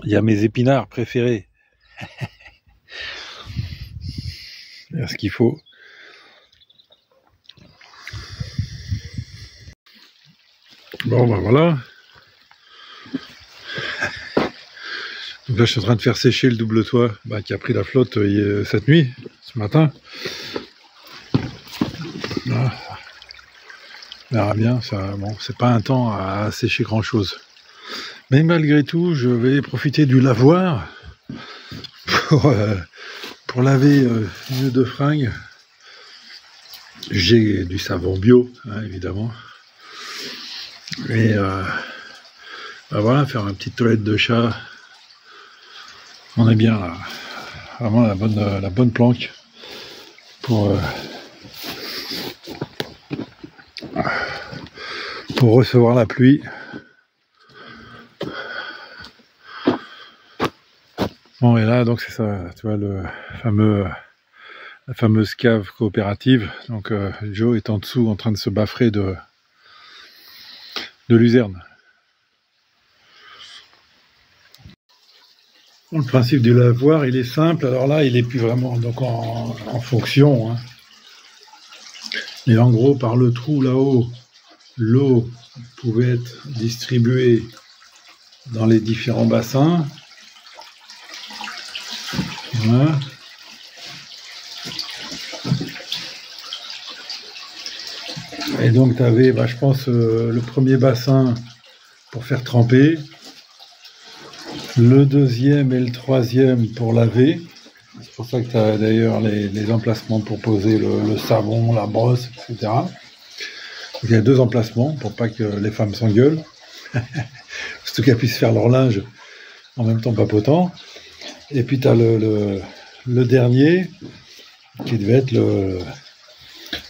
il y a mes épinards préférés. Il y a ce qu'il faut. Bon, ben voilà. Donc là, je suis en train de faire sécher le double toit qui a pris la flotte cette nuit, ce matin. Là. On verra bien, ça, bon, c'est pas un temps à sécher grand chose. Mais malgré tout, je vais profiter du lavoir pour laver une de fringues. J'ai du savon bio, hein, évidemment. Et voilà, faire une petite toilette de chat. On est bien là. Vraiment la bonne planque pour recevoir la pluie. Bon, et là, donc c'est ça, tu vois, la fameuse cave coopérative. Donc Jo est en dessous en train de se baffrer de luzerne. Bon, le principe du lavoir, il est simple. Alors là, il n'est plus vraiment donc en fonction. Hein. Et en gros, par le trou là-haut, l'eau pouvait être distribuée dans les différents bassins. Voilà. Et donc tu avais, je pense, le premier bassin pour faire tremper, le deuxième et le troisième pour laver. C'est pour ça que tu as d'ailleurs les emplacements pour poser le savon, la brosse, etc. Donc, il y a 2 emplacements pour pas que les femmes s'engueulent, surtout qu'elles puissent faire leur linge en même temps papotant. Et puis tu as le dernier qui devait être le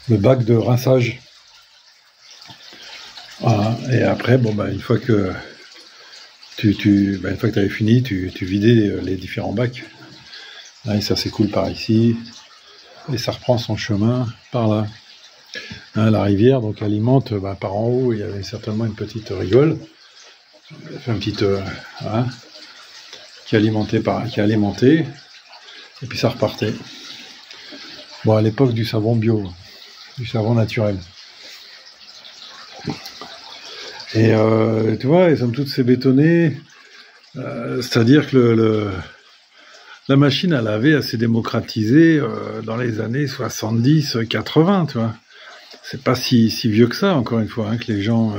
bac de rinçage. Voilà. Et après, bon, une fois que tu avais fini, tu vidais les différents bacs. Là, et ça s'écoule par ici. Et ça reprend son chemin par là. Hein, la rivière donc alimente par en haut, il y avait certainement une petite rigole. Une petite qui alimentait. Et puis ça repartait. Bon, à l'époque du savon bio, du savon naturel. Et tu vois, somme toute, c'est bétonné. C'est-à-dire que la machine à laver, elle s'est démocratisée dans les années 70-80, tu vois. C'est pas si vieux que ça, encore une fois, hein, que les gens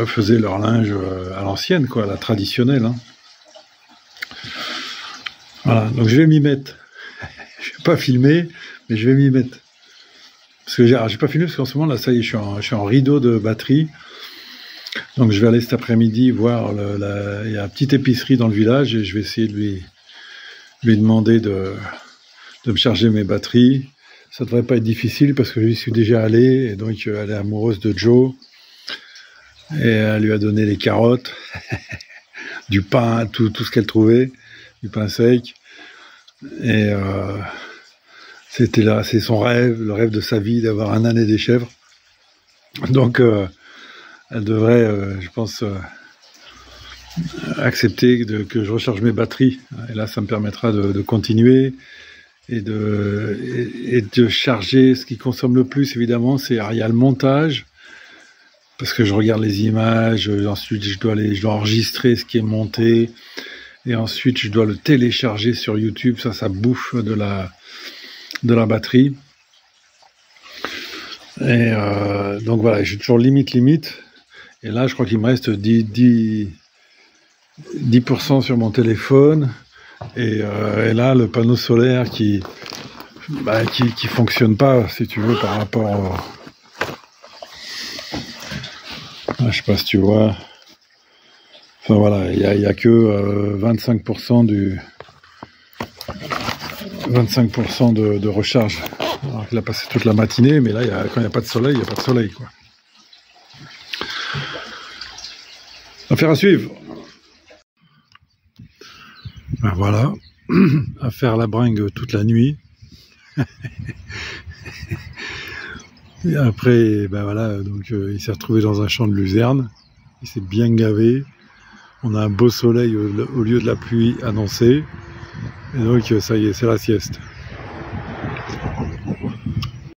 faisaient leur linge à l'ancienne, quoi, à la traditionnelle. Hein. Voilà, donc je vais m'y mettre. Je vais pas filmer, mais je vais m'y mettre. Parce que j'ai pas filmé parce qu'en ce moment, là, ça y est, je suis en rideau de batterie. Donc je vais aller cet après-midi voir, il y a une petite épicerie dans le village et je vais essayer de lui demander de me charger mes batteries. Ça devrait pas être difficile parce que j'y suis déjà allé et donc elle est amoureuse de Jo. Et elle lui a donné les carottes, du pain, tout ce qu'elle trouvait. du pain sec. Et c'était là, c'est son rêve, le rêve de sa vie, d'avoir un âne et des chèvres. Donc, elle devrait, je pense, accepter que je recharge mes batteries. Et là, ça me permettra de continuer et de charger. Ce qui consomme le plus, évidemment, il y a le montage, parce que je regarde les images, ensuite je dois enregistrer ce qui est monté, et ensuite je dois le télécharger sur YouTube. Ça bouffe de la batterie. Et donc voilà, je suis toujours limite. Et là, je crois qu'il me reste 10% sur mon téléphone. Et là, le panneau solaire qui fonctionne pas, si tu veux, par rapport je sais pas si tu vois. Enfin voilà, il y a que 25% de recharge. Alors qu'il a passé toute la matinée, mais là, quand il n'y a pas de soleil, il n'y a pas de soleil, quoi. Affaire à suivre. Ben voilà, à faire la bringue toute la nuit. Et après, ben voilà, donc il s'est retrouvé dans un champ de luzerne. Il s'est bien gavé. On a un beau soleil au lieu de la pluie annoncée. Et donc ça y est, c'est la sieste.